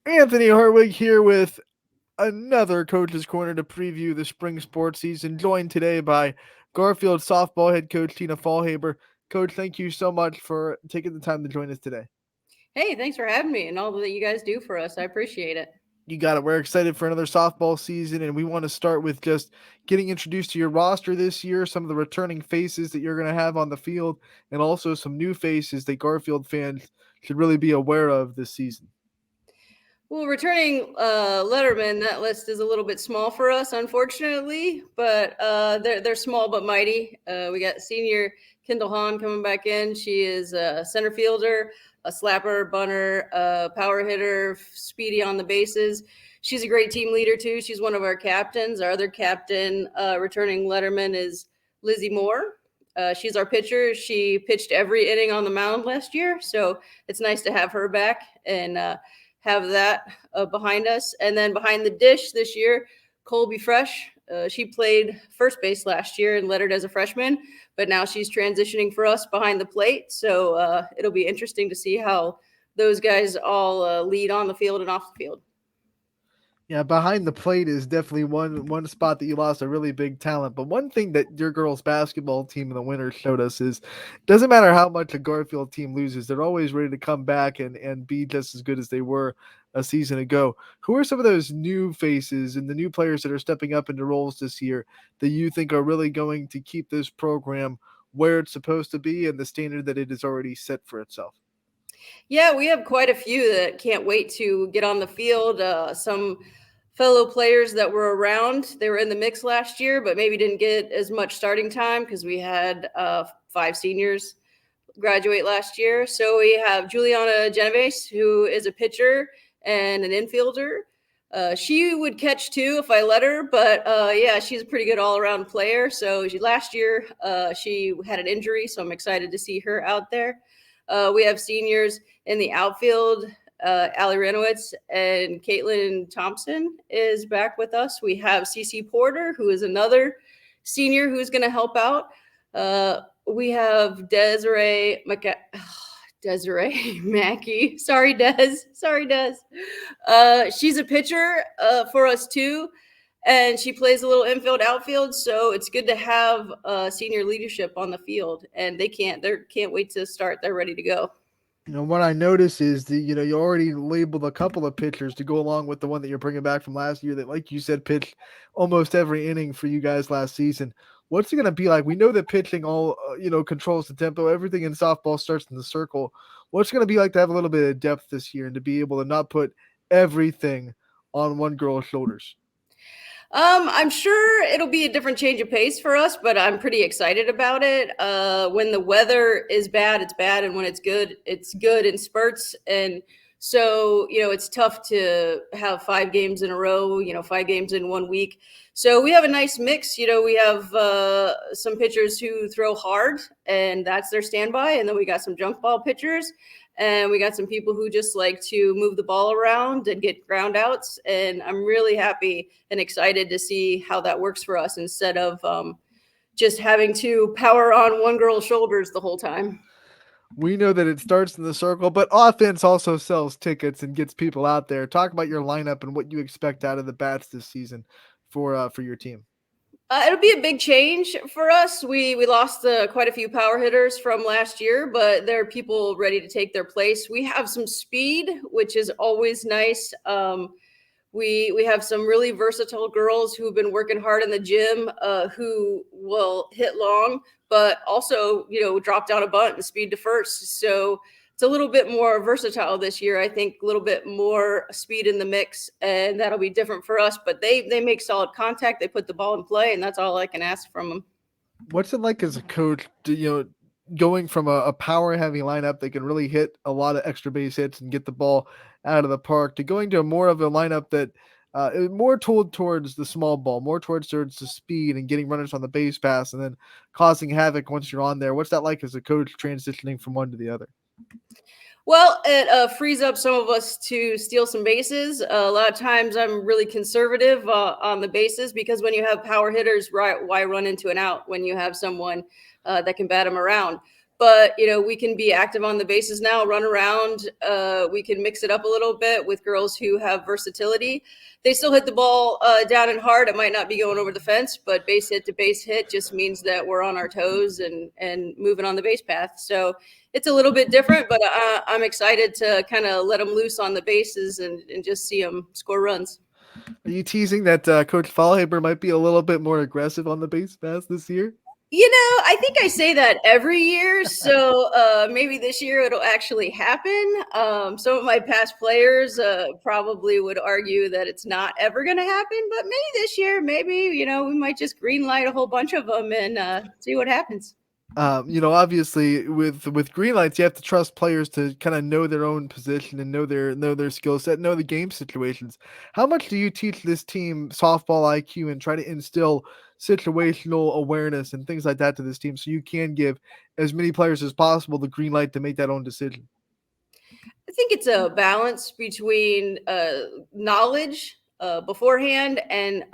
Anthony Hartwig here with another Coach's Corner to preview the spring sports season, joined today by Garfield softball head coach Tina Faulhaber. Coach, thank you so much for taking the time to join us today. Hey, thanks for having me and all that you guys do for us. I appreciate it. You got it. We're excited for another softball season, and we want to start with just getting introduced to your roster this year, some of the returning faces that you're going to have on the field, and also some new faces that Garfield fans should really be aware of this season. Well, returning Letterman, that list is a little bit small for us, unfortunately, but they're small but mighty. We got senior Kendall Hahn coming back in. She is a center fielder, a slapper, bunter, power hitter, speedy on the bases. She's a great team leader too. She's one of our captains. Our other captain, returning Letterman, is Lizzie Moore. She's our pitcher. She pitched every inning on the mound last year, so it's nice to have her back and have that behind us. And then behind the dish this year, Colby Fresh. She played first base last year and lettered as a freshman, but now she's transitioning for us behind the plate. So it'll be interesting to see how those guys all lead on the field and off the field. Yeah, behind the plate is definitely one spot that you lost a really big talent. But one thing that your girls basketball team in the winter showed us is doesn't matter how much a Garfield team loses, they're always ready to come back and be just as good as they were a season ago. Who are some of those new faces and the new players that are stepping up into roles this year that you think are really going to keep this program where it's supposed to be and the standard that it has already set for itself? Yeah, we have quite a few that can't wait to get on the field. Some fellow players that were around, they were in the mix last year, but maybe didn't get as much starting time because we had five seniors graduate last year. So we have Juliana Genovese, who is a pitcher and an infielder. She would catch too if I let her, but yeah, she's a pretty good all around player. So last year she had an injury, so I'm excited to see her out there. We have seniors in the outfield. Allie Renowitz and Caitlin Thompson is back with us. We have CC Porter, who is another senior who's going to help out. We have Desiree Mackey. Sorry, Des. Sorry, Des. She's a pitcher for us too, and she plays a little infield, outfield. So it's good to have senior leadership on the field, and they can't wait to start. They're ready to go. What I notice is that you already labeled a couple of pitchers to go along with the one that you're bringing back from last year that, like you said, pitched almost every inning for you guys last season. What's it going to be like? We know that pitching all controls the tempo. Everything in softball starts in the circle. What's it going to be like to have a little bit of depth this year and to be able to not put everything on one girl's shoulders? I'm sure it'll be a different change of pace for us, but I'm pretty excited about it. When the weather is bad, it's bad, and when it's good in spurts. And so, it's tough to have 5 games in a row, 5 games in 1 week. So we have a nice mix. We have some pitchers who throw hard, and that's their standby. And then we got some junk ball pitchers, and we got some people who just like to move the ball around and get ground outs. And I'm really happy and excited to see how that works for us instead of just having to power on one girl's shoulders the whole time. We know that it starts in the circle, but offense also sells tickets and gets people out there. Talk about your lineup and what you expect out of the bats this season for your team. It'll be a big change for us. We lost quite a few power hitters from last year, but there are people ready to take their place. We have some speed, which is always nice. We have some really versatile girls who've been working hard in the gym, who will hit long, but also drop down a bunt and speed to first. So it's a little bit more versatile this year. I think a little bit more speed in the mix, and that'll be different for us. But they make solid contact. They put the ball in play, and that's all I can ask from them. What's it like as a coach to, going from a power heavy lineup that can really hit a lot of extra base hits and get the ball out of the park to going to more of a lineup that is more towards the small ball, more towards the speed and getting runners on the base pass and then causing havoc once you're on there. What's that like as a coach transitioning from one to the other? Well, it frees up some of us to steal some bases. A lot of times I'm really conservative on the bases because when you have power hitters, right, why run into an out when you have someone that can bat them around? but we can be active on the bases now, run around. We can mix it up a little bit with girls who have versatility. They still hit the ball down and hard. It might not be going over the fence, but base hit to base hit just means that we're on our toes and moving on the base path. So it's a little bit different, but I'm excited to kind of let them loose on the bases and just see them score runs. Are you teasing that Coach Faulhaber might be a little bit more aggressive on the base pass this year? I think I say that every year, so maybe this year it'll actually happen. Some of my past players probably would argue that it's not ever going to happen, but maybe this year, maybe we might just green light a whole bunch of them and see what happens. Obviously with green lights, you have to trust players to kind of know their own position and know their skill set, know the game situations. How much do you teach this team softball IQ and try to instill situational awareness and things like that to this team so you can give as many players as possible the green light to make that own decision? I think it's a balance between knowledge beforehand and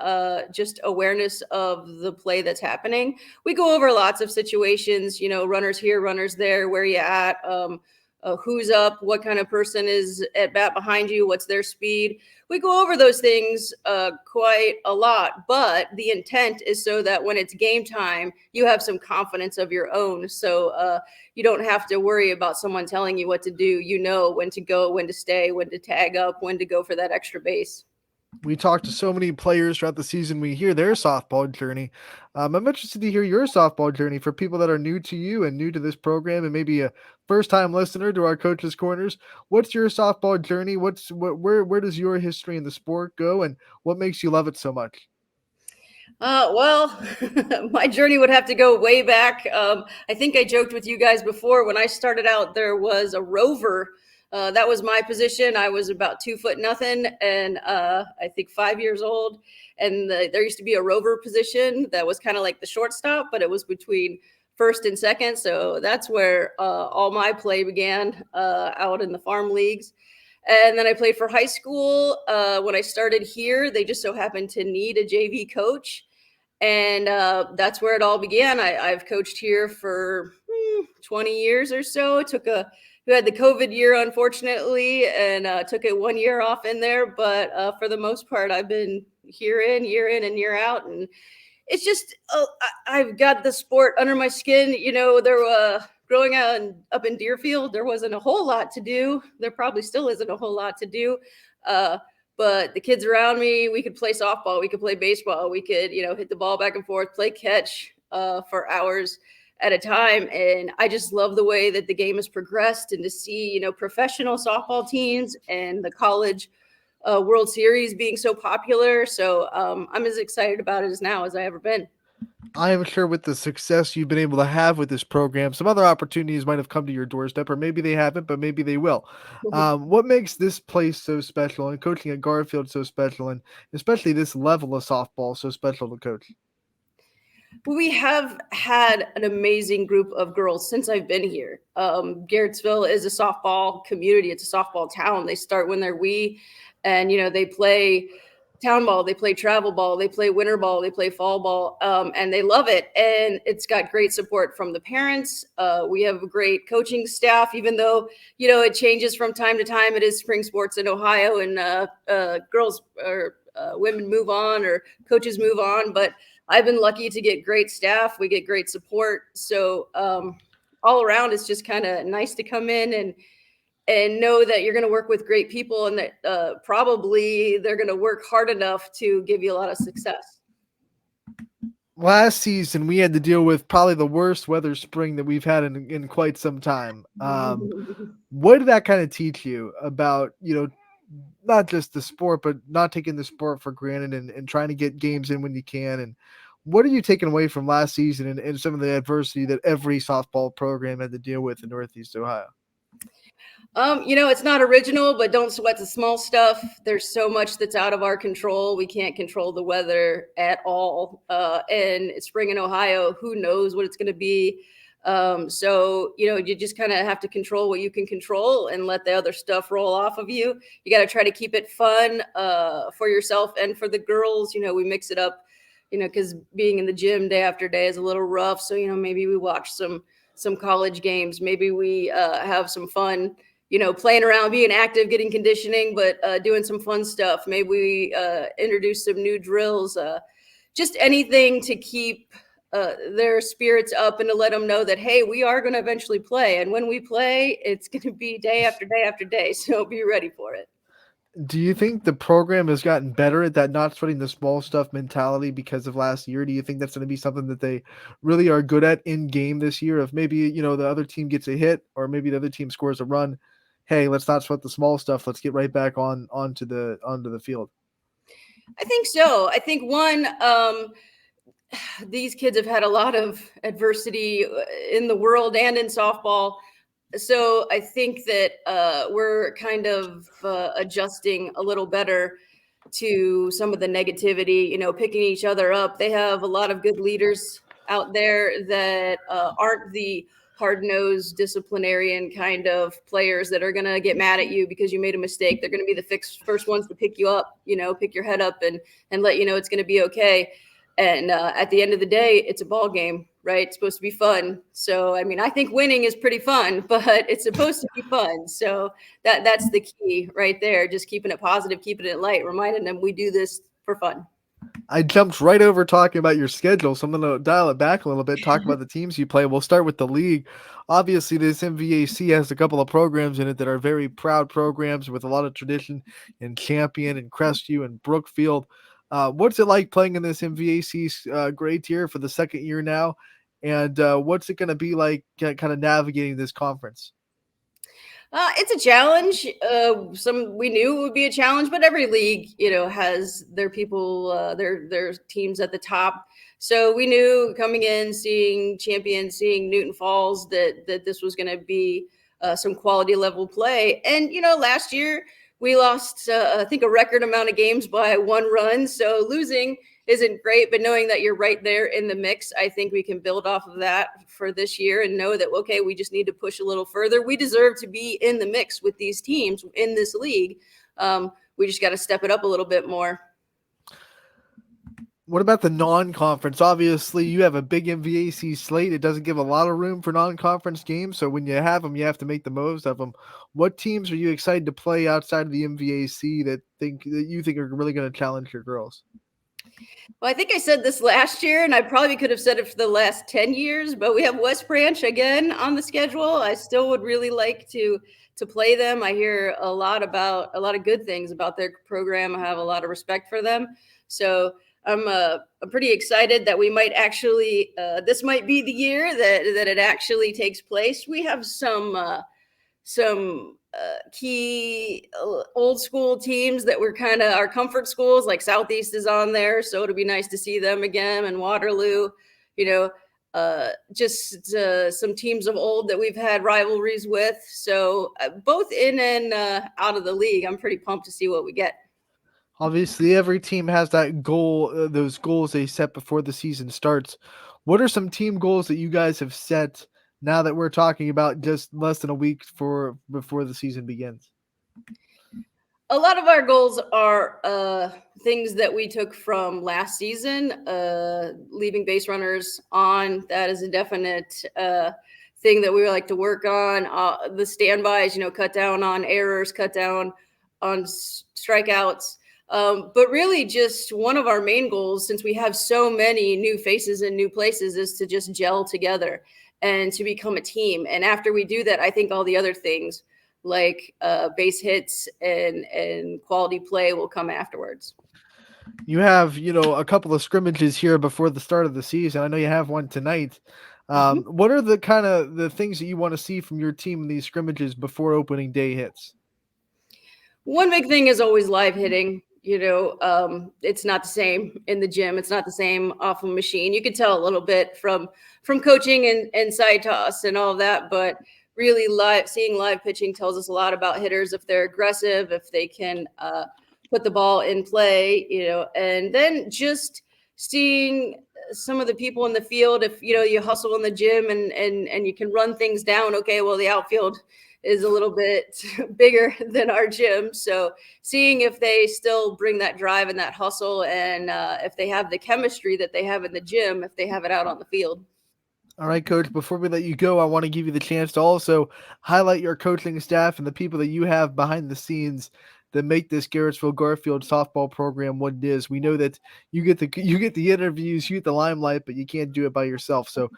just awareness of the play that's happening. We go over lots of situations, runners here, runners there, where you at, who's up, what kind of person is at bat behind you, what's their speed. We go over those things quite a lot, but the intent is so that when it's game time, you have some confidence of your own. So you don't have to worry about someone telling you what to do. You know when to go, when to stay, when to tag up, when to go for that extra base. We talk to so many players throughout the season. We hear their softball journey. I'm interested to hear your softball journey for people that are new to you and new to this program, and maybe a first-time listener to our coaches' corners. What's your softball journey? Where does your history in the sport go, and what makes you love it so much? Well, my journey would have to go way back. I think I joked with you guys before when I started out, there was a rover. That was my position. I was about 2 foot nothing, and I think 5 years old. And there used to be a rover position that was kind of like the shortstop, but it was between first and second. So that's where all my play began out in the farm leagues. And then I played for high school. When I started here, they just so happened to need a JV coach. And that's where it all began. I've coached here for 20 years or so. We had the COVID year, unfortunately, and took it 1 year off in there. But for the most part, I've been here in and year out. And it's just I've got the sport under my skin. There growing up in Deerfield, there wasn't a whole lot to do. There probably still isn't a whole lot to do. Uh, but the kids around me, we could play softball, we could play baseball, we could hit the ball back and forth, play catch for hours at a time. And I just love the way that the game has progressed, and to see professional softball teams and the college World Series being so popular. So I'm as excited about it as now as I ever been. I am sure with the success you've been able to have with this program, some other opportunities might have come to your doorstep, or maybe they haven't, but maybe they will. What makes this place so special and coaching at Garfield so special, and especially this level of softball so special to coach? We have had an amazing group of girls since I've been here. Garrettsville is a softball community. It's a softball town. They start when they're wee, and they play town ball, they play travel ball, they play winter ball, they play fall ball, and they love it. And it's got great support from the parents. We have a great coaching staff, even though it changes from time to time. It is spring sports in Ohio, and girls or women move on, or coaches move on, but I've been lucky to get great staff. We get great support. So all around, it's just kind of nice to come in and know that you're going to work with great people, and that probably they're going to work hard enough to give you a lot of success. Last season, we had to deal with probably the worst weather spring that we've had in quite some time. What did that kind of teach you about, not just the sport, but not taking the sport for granted, and trying to get games in when you can? And what are you taking away from last season and some of the adversity that every softball program had to deal with in Northeast Ohio? It's not original, but don't sweat the small stuff. There's so much that's out of our control. We can't control the weather at all. And it's spring in Ohio. Who knows what it's going to be? So you just kind of have to control what you can control and let the other stuff roll off of you. You got to try to keep it fun for yourself and for the girls. We mix it up, because being in the gym day after day is a little rough. So, maybe we watch some some college games. Maybe we have some fun, playing around, being active, getting conditioning, but doing some fun stuff. Maybe we introduce some new drills, just anything to keep their spirits up and to let them know that, hey, we are going to eventually play. And when we play, it's going to be day after day after day. So be ready for it. Do you think the program has gotten better at that not sweating the small stuff mentality because of last year? Do you think that's going to be something that they really are good at in game this year? If maybe, the other team gets a hit or maybe the other team scores a run, hey, let's not sweat the small stuff. Let's get right back onto the field. I think so. I think one, these kids have had a lot of adversity in the world and in softball. So I think that we're kind of adjusting a little better to some of the negativity, picking each other up. They have a lot of good leaders out there that aren't the hard nosed disciplinarian kind of players that are going to get mad at you because you made a mistake. They're going to be the first ones to pick you up, pick your head up and let you know it's going to be okay. And at the end of the day, it's a ball game, right? It's supposed to be fun. So, I mean, I think winning is pretty fun, but it's supposed to be fun. So that's the key right there. Just keeping it positive, keeping it light, reminding them we do this for fun. I jumped right over talking about your schedule, so I'm going to dial it back a little bit, talk about the teams you play. We'll start with the league. Obviously, this MVAC has a couple of programs in it that are very proud programs with a lot of tradition in Champion and Crestview and Brookfield. What's it like playing in this MVAC grade tier for the second year now? And what's it going to be like kind of navigating this conference? It's a challenge. Some we knew it would be a challenge, but every league, has their people, their teams at the top. So we knew coming in, seeing Champion, seeing Newton Falls, that this was going to be some quality level play. And last year we lost, I think, a record amount of games by one run. So losing isn't great, but knowing that you're right there in the mix, I think we can build off of that for this year and know that, okay, we just need to push a little further. We deserve to be in the mix with these teams in this league. We just got to step it up a little bit more. What about the non-conference? Obviously, you have a big MVAC slate. It doesn't give a lot of room for non-conference games, so when you have them, you have to make the most of them. What teams are you excited to play outside of the MVAC that you think are really going to challenge your girls? Well, I think I said this last year, and I probably could have said it for the last 10 years, but we have West Branch again on the schedule. I still would really like to play them. I hear a lot of good things about their program. I have a lot of respect for them. So I'm pretty excited that we might actually, this might be the year that it actually takes place. We have some key old school teams that were kind of our comfort schools, like Southeast is on there. So it'll be nice to see them again, and Waterloo, just some teams of old that we've had rivalries with. So both in and out of the league, I'm pretty pumped to see what we get. Obviously, every team has that goal, those goals they set before the season starts. What are some team goals that you guys have set now that we're talking about just less than a week before the season begins? A lot of our goals are things that we took from last season, leaving base runners on. That is a definite thing that we like to work on. The standbys, cut down on errors, cut down on strikeouts. But really, just one of our main goals, since we have so many new faces in new places, is to just gel together and to become a team. And after we do that, I think all the other things like base hits and quality play will come afterwards. You have, a couple of scrimmages here before the start of the season. I know you have one tonight. Mhm. What are the kind of the things that you want to see from your team in these scrimmages before opening day hits? One big thing is always live hitting. It's not the same in the gym. It's not the same off a machine. You can tell a little bit from coaching and side toss and all of that, but really seeing live pitching tells us a lot about hitters, if they're aggressive, if they can put the ball in play, and then just seeing some of the people in the field. If you hustle in the gym and you can run things down, okay, well, the outfield is a little bit bigger than our gym. So seeing if they still bring that drive and that hustle, and if they have the chemistry that they have in the gym, if they have it out on the field. All right, coach, before we let you go, I want to give you the chance to also highlight your coaching staff and the people that you have behind the scenes that make this Garrettsville Garfield softball program what it is. We know that you get the interviews, you get the limelight, but you can't do it by yourself. So,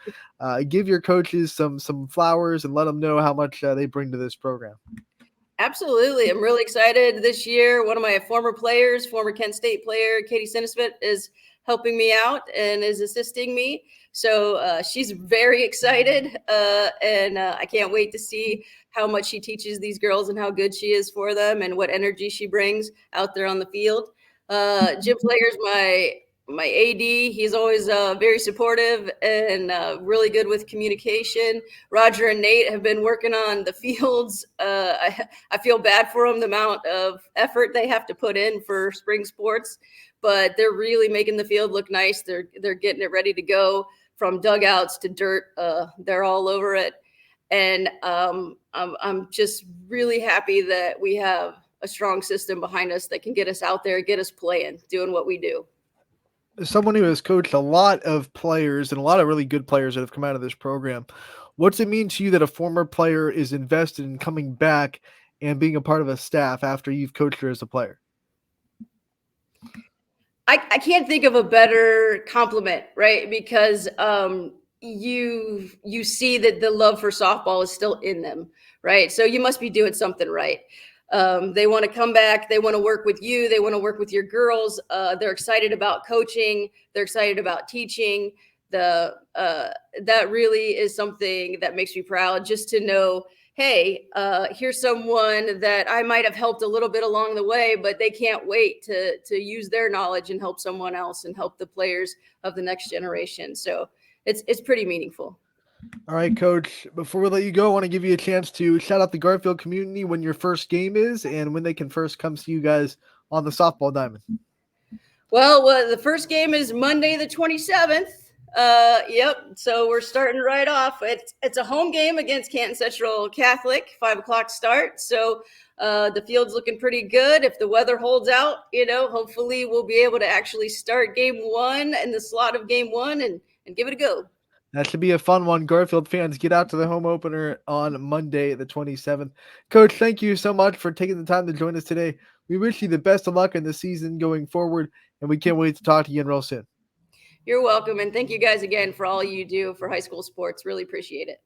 give your coaches some flowers and let them know how much they bring to this program. Absolutely. I'm really excited this year. One of my former players, former Kent State player, Katie Sinisfit, is helping me out and is assisting me. So she's very excited. And I can't wait to see how much she teaches these girls and how good she is for them and what energy she brings out there on the field. Jim Player's my AD. He's always very supportive and really good with communication. Roger and Nate have been working on the fields. I feel bad for them, the amount of effort they have to put in for spring sports, but they're really making the field look nice. They're getting it ready to go from dugouts to dirt. They're all over it, and I'm just really happy that we have a strong system behind us that can get us out there, get us playing, doing what we do. As someone who has coached a lot of players and a lot of really good players that have come out of this program, what's it mean to you that a former player is invested in coming back and being a part of a staff after you've coached her as a player? I can't think of a better compliment, right? Because you see that the love for softball is still in them, right? So you must be doing something right. They want to come back. They want to work with you. They want to work with your girls. They're excited about coaching. They're excited about teaching. The That really is something that makes me proud. Just to know, hey, here's someone that I might have helped a little bit along the way, but they can't wait to use their knowledge and help someone else and help the players of the next generation. So it's pretty meaningful. All right, coach, before we let you go, I want to give you a chance to shout out the Garfield community when your first game is and when they can first come see you guys on the softball diamond. Well, the first game is Monday the 27th. Yep. So we're starting right off. It's a home game against Canton Central Catholic, 5 o'clock start. So the field's looking pretty good. If the weather holds out, hopefully we'll be able to actually start game one in the slot of game one and give it a go. That should be a fun one. Garfield fans, get out to the home opener on Monday, the 27th. Coach, thank you so much for taking the time to join us today. We wish you the best of luck in the season going forward, and we can't wait to talk to you again real soon. You're welcome. And thank you guys again for all you do for high school sports. Really appreciate it.